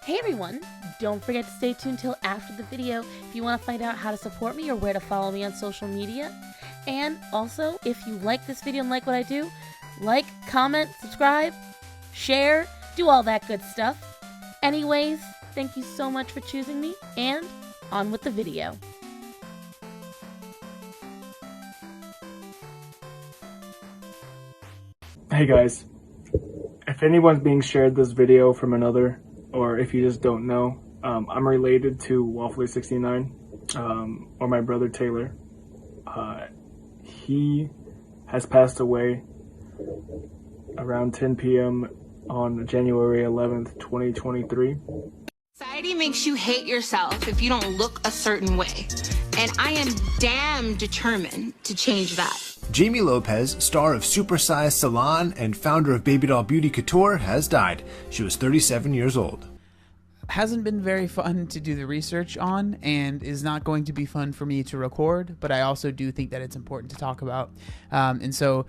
Hey everyone, don't forget to stay tuned till after the video if you want to find out how to support me or where to follow me on social media. And also, if you like this video and like what I do, like, comment, subscribe, share, do all that good stuff. Anyways, thank you so much for choosing me, and on with the video. Hey guys, if anyone's being shared this video from another, or if you just don't know, I'm related to Waffler69, or my brother Taylor. He has passed away around 10 p.m. on January 11th, 2023. Society makes you hate yourself if you don't look a certain way, and I am damn determined to change that. Jamie Lopez, star of Supersize Salon and founder of Baby Doll Beauty Couture, has died. She was 37 years old. Hasn't been very fun to do the research on, and is not going to be fun for me to record, but I also do think that it's important to talk about. And so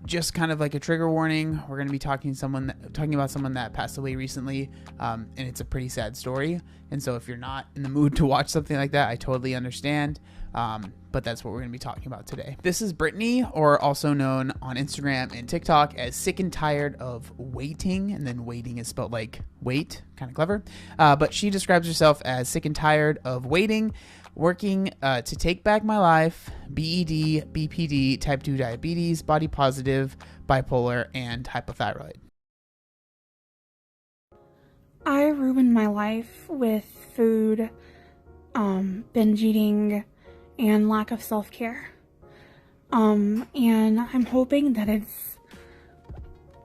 just kind of like a trigger warning, we're going to be talking about someone that passed away recently, and it's a pretty sad story. And so if you're not in the mood to watch something like that, I totally understand. But that's what we're going to be talking about today. This is Brittany, or also known on Instagram and TikTok as Sick and Tired of Waiting, and then waiting is spelled like wait, kind of clever. But she describes herself as sick and tired of waiting, working to take back my life, BED, BPD, type 2 diabetes, body positive, bipolar, and hypothyroid. I ruined my life with food, binge eating, and lack of self-care. And I'm hoping that it's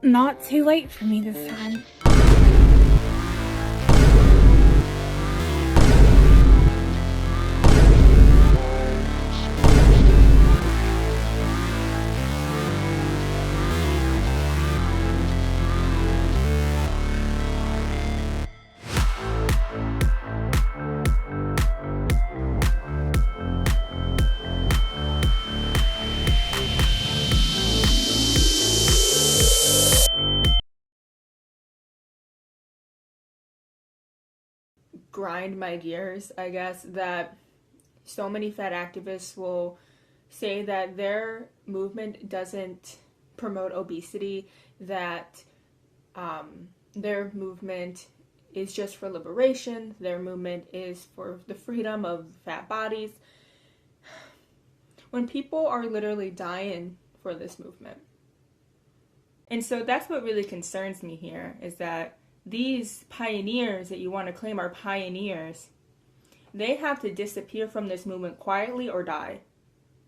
not too late for me this time. Grind my gears, I guess, that so many fat activists will say that their movement doesn't promote obesity, that their movement is just for liberation, their movement is for the freedom of fat bodies, when people are literally dying for this movement. And so that's what really concerns me here, is that these pioneers that you want to claim are pioneers, they have to disappear from this movement quietly or die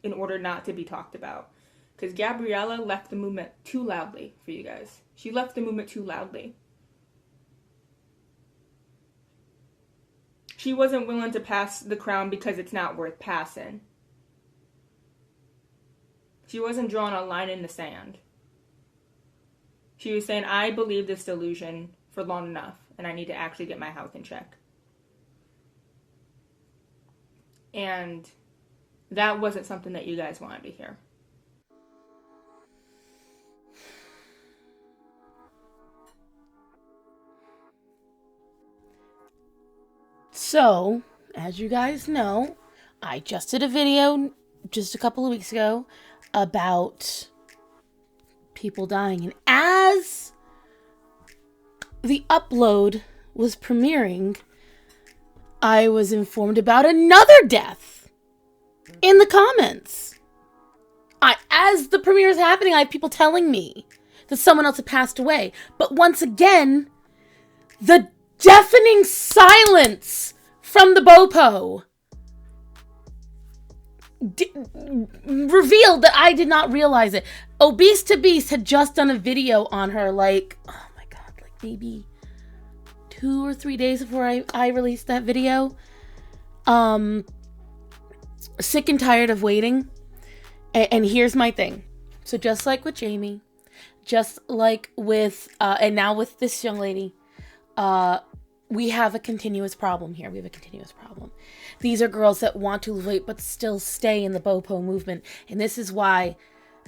in order not to be talked about. Because Gabriella left the movement too loudly for you guys. She left the movement too loudly. She wasn't willing to pass the crown because it's not worth passing. She wasn't drawing a line in the sand. She was saying, I believe this delusion for long enough, and I need to actually get my health in check. And that wasn't something that you guys wanted to hear. So, as you guys know, I just did a video just a couple of weeks ago about people dying, and as the upload was premiering, I was informed about another death in the comments. As the premiere is happening, I have people telling me that someone else had passed away. But once again, the deafening silence from the BoPo revealed that I did not realize it. Obese to Beast had just done a video on her, like, oh my god, like maybe 2 or 3 days before I released that video. Sick and tired of waiting. And here's my thing. So just like with Jamie, just like with, and now with this young lady, we have a continuous problem here. We have a continuous problem. These are girls that want to lose weight but still stay in the BoPo movement. And this is why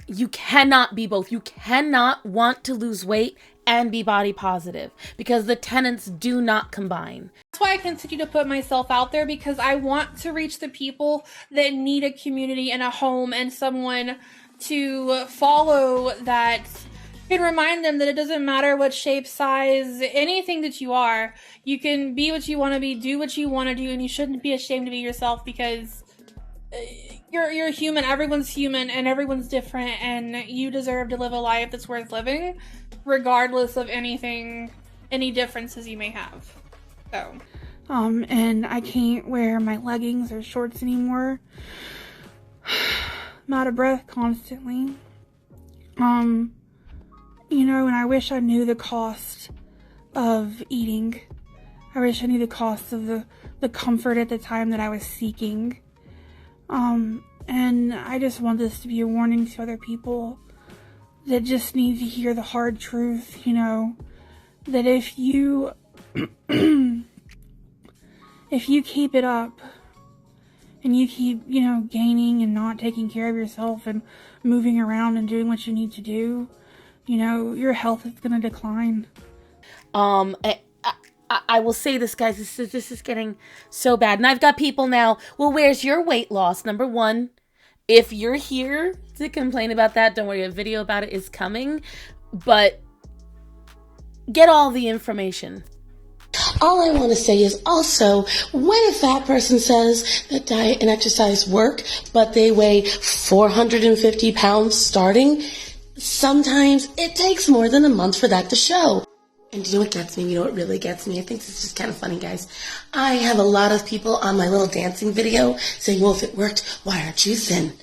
you cannot be both. You cannot want to lose weight and be body positive, because the tenets do not combine. That's why I continue to put myself out there, because I want to reach the people that need a community and a home and someone to follow that can remind them that it doesn't matter what shape, size, anything that you are. You can be what you want to be, do what you want to do, and you shouldn't be ashamed to be yourself, because you're human. Everyone's human and everyone's different, and you deserve to live a life that's worth living, regardless of any differences you may have. So, and I can't wear my leggings or shorts anymore. I'm out of breath constantly. You know, and I wish I knew the cost of eating. I wish I knew the cost of the comfort at the time that I was seeking. And I just want this to be a warning to other people that just need to hear the hard truth, you know, that if you keep it up and you keep, you know, gaining and not taking care of yourself and moving around and doing what you need to do, you know, your health is going to decline. I will say this, guys, this is getting so bad. And I've got people now, well, where's your weight loss? Number one, if you're here to complain about that, don't worry, a video about it is coming. But get all the information. All I want to say is also, when a fat person says that diet and exercise work, but they weigh 450 pounds starting, sometimes it takes more than a month for that to show. And you know what gets me? You know what really gets me? I think this is just kind of funny, guys. I have a lot of people on my little dancing video saying, well, if it worked, why aren't you thin?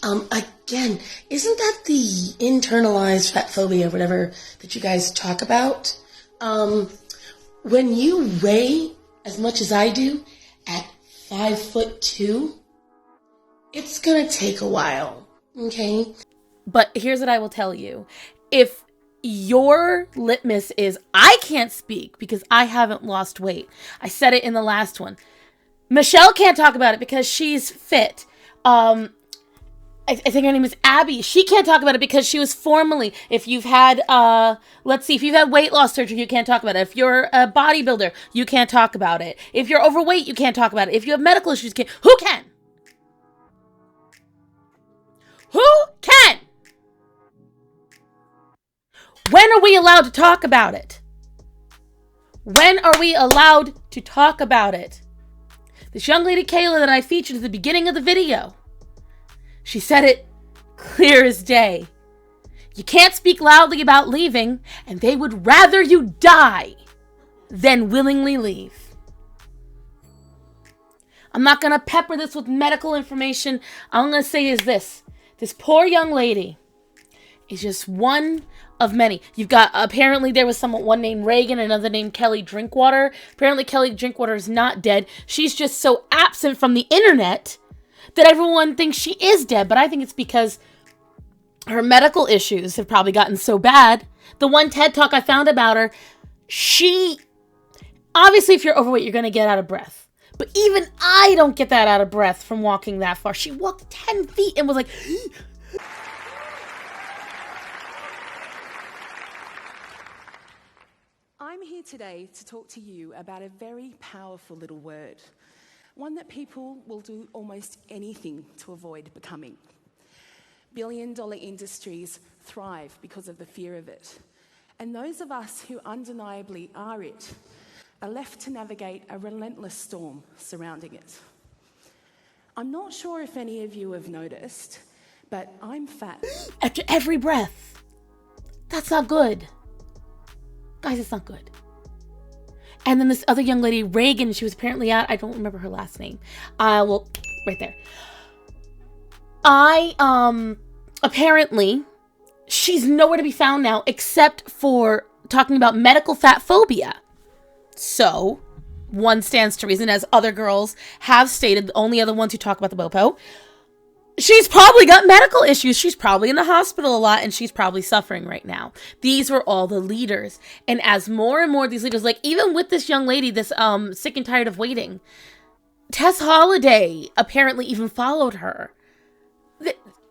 Again, isn't that the internalized fat phobia or whatever that you guys talk about? When you weigh as much as I do at 5'2", it's gonna take a while, okay? But here's what I will tell you. If your litmus is, I can't speak because I haven't lost weight. I said it in the last one. Michelle can't talk about it because she's fit. I think her name is Abby. She can't talk about it because she was formerly, if you've had, if you've had weight loss surgery, you can't talk about it. If you're a bodybuilder, you can't talk about it. If you're overweight, you can't talk about it. If you have medical issues, you can't. Who can? Who can? When are we allowed to talk about it? When are we allowed to talk about it? This young lady, Kayla, that I featured at the beginning of the video, she said it clear as day. You can't speak loudly about leaving, and they would rather you die than willingly leave. I'm not going to pepper this with medical information. All I'm going to say is this. This poor young lady is just one of many. You've got, apparently there was one named Reagan, another named Kelly Drinkwater. Apparently Kelly Drinkwater is not dead. She's just so absent from the internet that everyone thinks she is dead. But I think it's because her medical issues have probably gotten so bad. The one TED Talk I found about her, obviously if you're overweight, you're going to get out of breath. But even I don't get that out of breath from walking that far. She walked 10 feet and was like... I'm here today to talk to you about a very powerful little word, one that people will do almost anything to avoid becoming. Billion-dollar industries thrive because of the fear of it, and those of us who undeniably are it are left to navigate a relentless storm surrounding it. I'm not sure if any of you have noticed, but I'm fat. After every breath. That's not good. Guys, it's not good. And then this other young lady, Reagan, she was apparently out. I don't remember her last name. Well, right there. Apparently, she's nowhere to be found now except for talking about medical fat phobia. So, one stands to reason, as other girls have stated, the only other ones who talk about the BoPo, she's probably got medical issues. She's probably in the hospital a lot, and she's probably suffering right now. These were all the leaders. And as more and more of these leaders, like even with this young lady, this sick and tired of waiting, Tess Holliday apparently even followed her.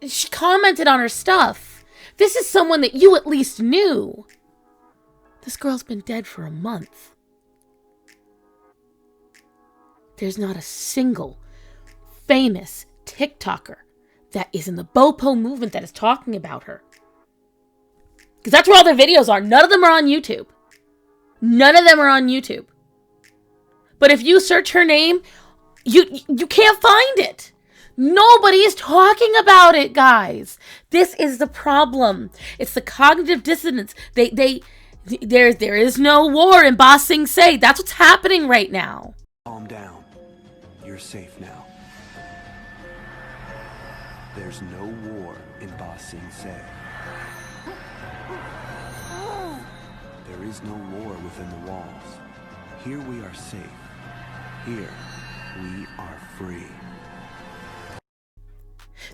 She commented on her stuff. This is someone that you at least knew. This girl's been dead for a month. There's not a single famous TikToker that is in the BoPo movement that is talking about her. Because that's where all their videos are. None of them are on YouTube. None of them are on YouTube. But if you search her name, you can't find it. Nobody is talking about it, guys. This is the problem. It's the cognitive dissonance. There is no war in Ba Sing Se. That's what's happening right now. Calm down. You're safe now. There's no war in Ba Sing Se. There is no war within the walls. Here we are safe. Here we are free.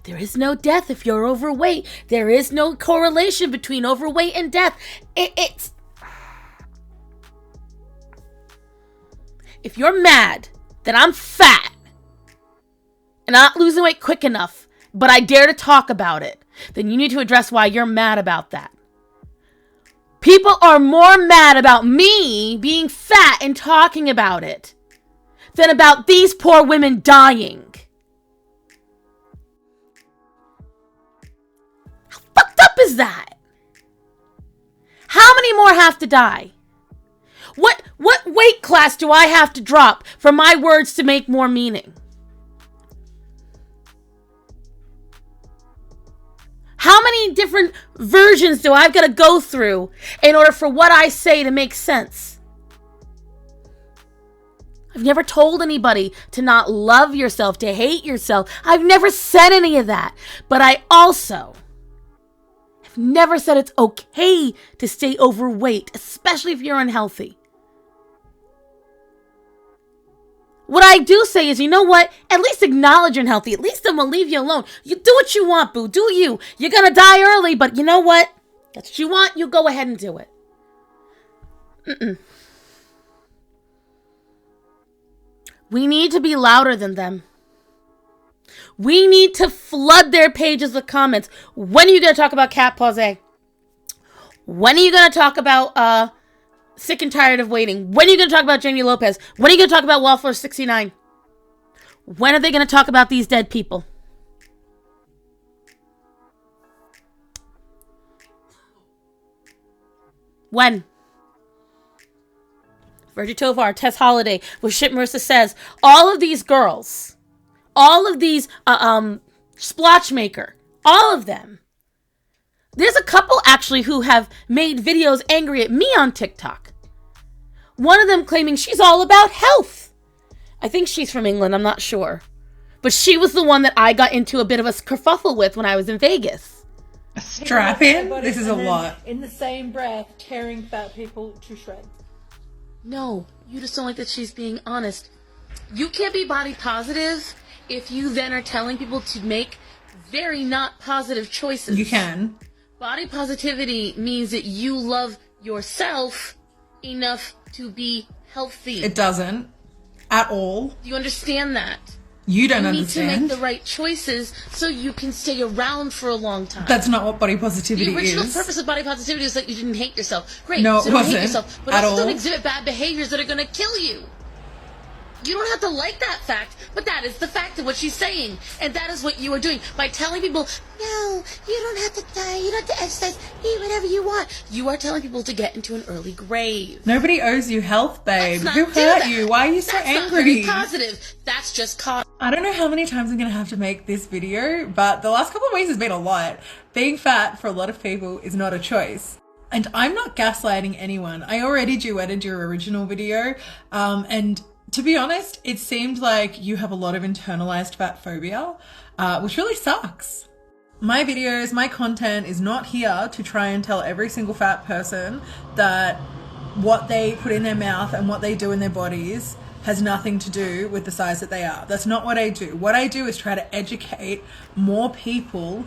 There is no death if you're overweight. There is no correlation between overweight and death. It's... If you're mad that I'm fat and not losing weight quick enough, but I dare to talk about it, then you need to address why you're mad about that. People are more mad about me being fat and talking about it than about these poor women dying. How fucked up is that? How many more have to die? What weight class do I have to drop for my words to make more meaning? How many different versions do I've got to go through in order for what I say to make sense? I've never told anybody to not love yourself, to hate yourself. I've never said any of that. But I also have never said it's okay to stay overweight, especially if you're unhealthy. What I do say is, you know what? At least acknowledge you're unhealthy. At least then we'll leave you alone. You do what you want, boo. Do you. You're gonna die early, but you know what? That's what you want. You go ahead and do it. We need to be louder than them. We need to flood their pages with comments. When are you gonna talk about Cat Pause? When are you gonna talk about, Sick and Tired of Waiting? When are you going to talk about Jamie Lopez? When are you going to talk about Wallflower 69? When are they going to talk about these dead people? When? Virgie Tovar, Tess Holiday, with Shit Marissa Says, all of these girls, all of these, Splotchmaker, all of them. There's a couple, actually, who have made videos angry at me on TikTok. One of them claiming she's all about health. I think she's from England, I'm not sure. But she was the one that I got into a bit of a kerfuffle with when I was in Vegas. Strap in? This is a lot. In the same breath, tearing fat people to shreds. No, you just don't like that she's being honest. You can't be body positive if you then are telling people to make very not positive choices. You can. Body positivity means that you love yourself enough to be healthy. It doesn't. At all. Do you understand that? You don't understand. You need to make the right choices so you can stay around for a long time. That's not what body positivity is. The original purpose of body positivity is that you didn't hate yourself. Great, no, so it don't wasn't. Hate yourself, but at also all. don't exhibit bad behaviors that are going to kill you. You don't have to like that fact, but that is the fact of what she's saying. And that is what you are doing. By telling people, no, you don't have to die, you don't have to exercise, eat whatever you want. You are telling people to get into an early grave. Nobody owes you health, babe. Who hurt that. you? Why are you so That's angry? Not very positive. That's just cause. I don't know how many times I'm going to have to make this video, but the last couple of weeks has been a lot. Being fat for a lot of people is not a choice. And I'm not gaslighting anyone. I already duetted your original video, and to be honest, it seemed like you have a lot of internalized fat phobia, which really sucks. My videos, my content is not here to try and tell every single fat person that what they put in their mouth and what they do in their bodies has nothing to do with the size that they are. That's not what I do. What I do is try to educate more people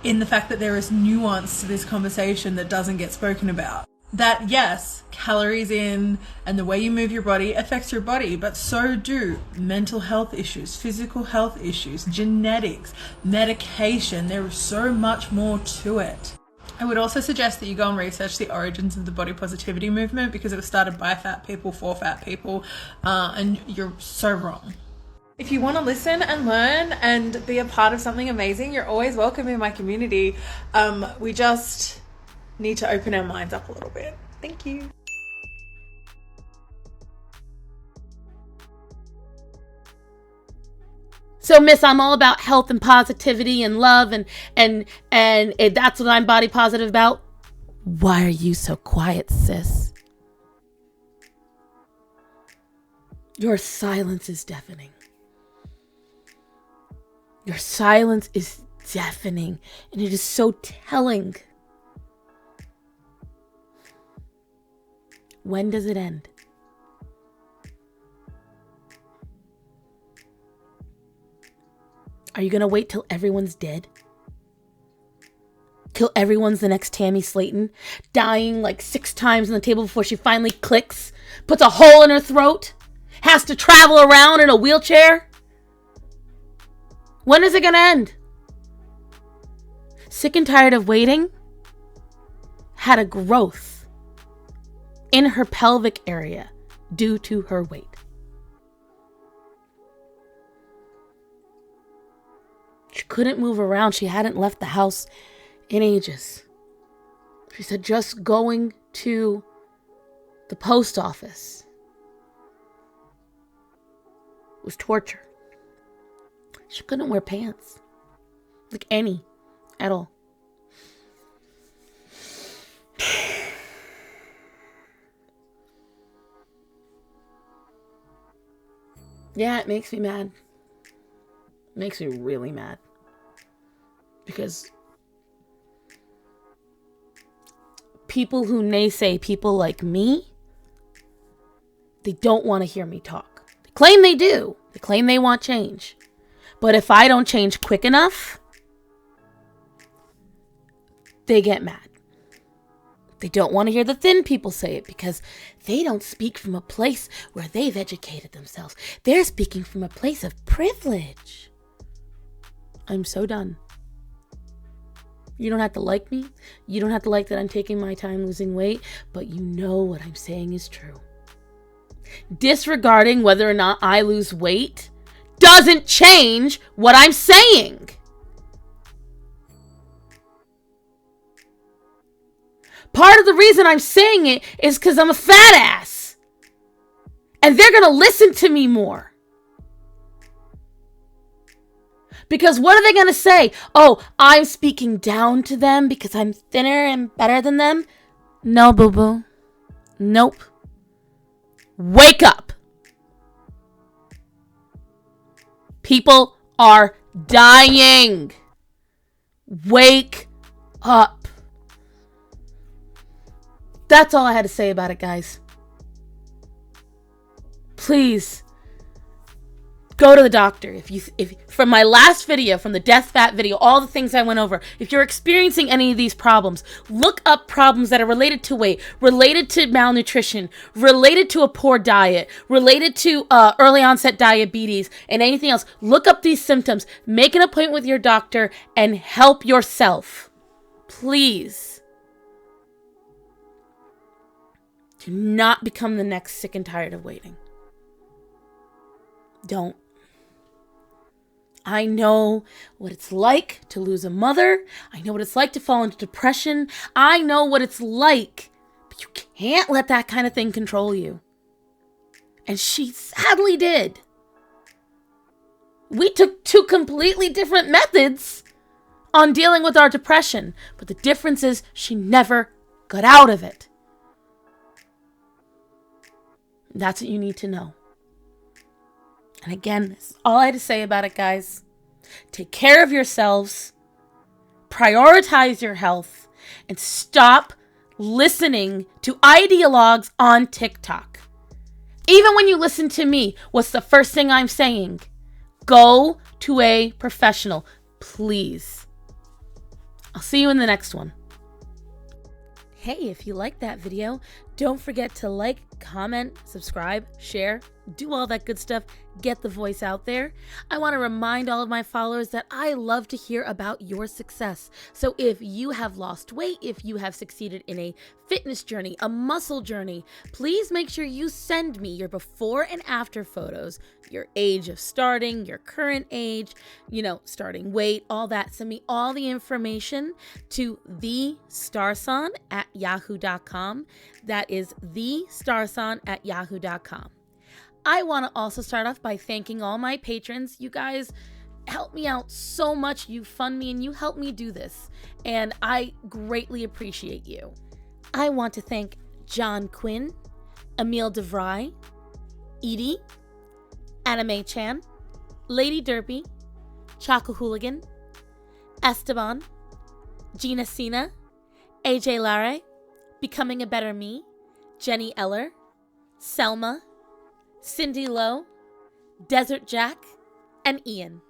in the fact that there is nuance to this conversation that doesn't get spoken about. That yes, calories in and the way you move your body affects your body, but so do mental health issues, physical health issues, genetics, medication. There is so much more to it. I would also suggest that you go and research the origins of the body positivity movement, because it was started by fat people for fat people, and you're so wrong. If you want to listen and learn and be a part of something amazing, you're always welcome in my community. We just need to open our minds up a little bit. Thank you. So, Miss, I'm all about health and positivity and love, and that's what I'm body positive about. Why are you so quiet, sis? Your silence is deafening. Your silence is deafening, and it is so telling. When does it end? Are you going to wait till everyone's dead? Till everyone's the next Tammy Slayton, dying like 6 times on the table before she finally clicks, puts a hole in her throat, has to travel around in a wheelchair? When is it going to end? Sick and Tired of Waiting had a growth in her pelvic area due to her weight. She couldn't move around. She hadn't left the house in ages. She said just going to the post office was torture. She couldn't wear pants. Like any. At all. Yeah, it makes me mad. It makes me really mad. Because people who naysay people like me, they don't want to hear me talk. They claim they do. They claim they want change. But if I don't change quick enough, they get mad. They don't want to hear the thin people say it because they don't speak from a place where they've educated themselves. They're speaking from a place of privilege. I'm so done. You don't have to like me. You don't have to like that I'm taking my time losing weight, but you know what I'm saying is true. Disregarding whether or not I lose weight doesn't change what I'm saying. Part of the reason I'm saying it is because I'm a fat ass. And they're going to listen to me more. Because what are they going to say? Oh, I'm speaking down to them because I'm thinner and better than them? No, boo-boo. Nope. Wake up. People are dying. Wake up. That's all I had to say about it, guys. Please go to the doctor. If from my last video, from the death fat video, all the things I went over, if you're experiencing any of these problems, look up problems that are related to weight, related to malnutrition, related to a poor diet, related to early onset diabetes, and anything else. Look up these symptoms. Make an appointment with your doctor and help yourself. Please. Do not become the next sick and tired of waiting. Don't. I know what it's like to lose a mother. I know what it's like to fall into depression. I know what it's like. But you can't let that kind of thing control you. And she sadly did. We took 2 completely different methods on dealing with our depression. But the difference is she never got out of it. That's what you need to know. And again, that's all I had to say about it, guys. Take care of yourselves. Prioritize your health. And stop listening to ideologues on TikTok. Even when you listen to me, what's the first thing I'm saying? Go to a professional, please. I'll see you in the next one. Hey, if you liked that video, Don't forget to like, comment, subscribe, share, do all that good stuff, get the voice out there. I want to remind all of my followers that I love to hear about your success. So if you have lost weight, if you have succeeded in a fitness journey, a muscle journey, please make sure you send me your before and after photos, your age of starting, your current age, starting weight, all that. Send me all the information to thestarson@yahoo.com. That is thestarson@yahoo.com. I want to also start off by thanking all my patrons. You guys help me out so much. You fund me and you help me do this. And I greatly appreciate you. I want to thank John Quinn, Emile DeVry, Edie, Anime Chan, Lady Derpy, Choco Hooligan, Esteban, Gina Cena, AJ Larre, Becoming a Better Me, Jenny Eller, Selma, Cindy Lowe, Desert Jack, and Ian.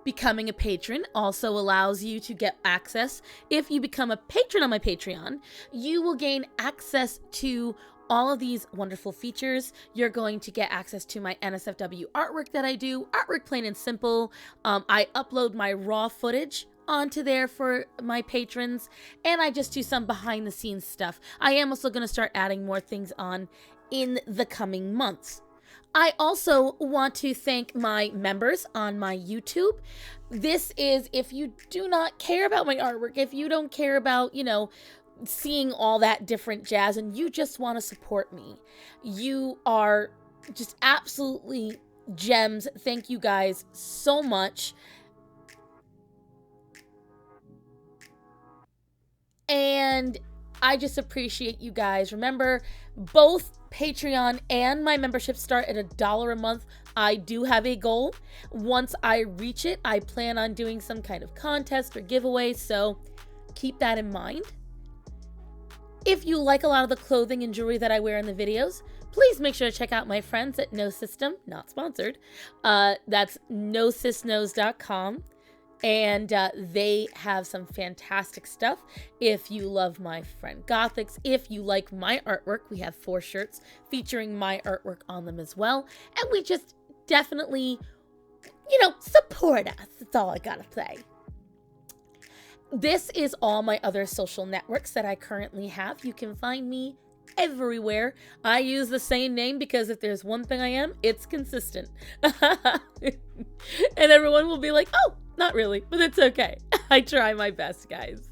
Becoming a patron also allows you to get access. If you become a patron on my Patreon, you will gain access to all of these wonderful features. You're going to get access to my NSFW artwork that I do, artwork plain and simple. I upload my raw footage onto there for my patrons, and I just do some behind the scenes stuff. I am also going to start adding more things on in the coming months. I also want to thank my members on my YouTube. This is if you do not care about my artwork, if you don't care about, seeing all that different jazz and you just want to support me. You are just absolutely gems. Thank you guys so much. And I just appreciate you guys. Remember, both Patreon and my membership start at $1 a month. I do have a goal. Once I reach it, I plan on doing some kind of contest or giveaway, so keep that in mind. If you like a lot of the clothing and jewelry that I wear in the videos, please make sure to check out my friends at No System, not sponsored. That's nosysnose.com. And they have some fantastic stuff. If you love my friend Gothix, if you like my artwork, we have 4 shirts featuring my artwork on them as well. And we just definitely, support us. That's all I gotta say. This is all my other social networks that I currently have. You can find me everywhere. I use the same name because if there's one thing I am, it's consistent. And everyone will be like, oh, not really, but it's okay. I try my best, guys.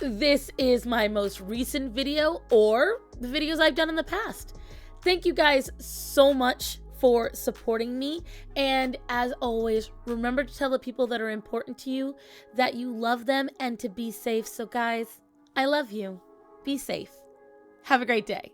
This is my most recent video or the videos I've done in the past. Thank you guys so much for supporting me. And as always, remember to tell the people that are important to you that you love them and to be safe. So guys, I love you. Be safe. Have a great day.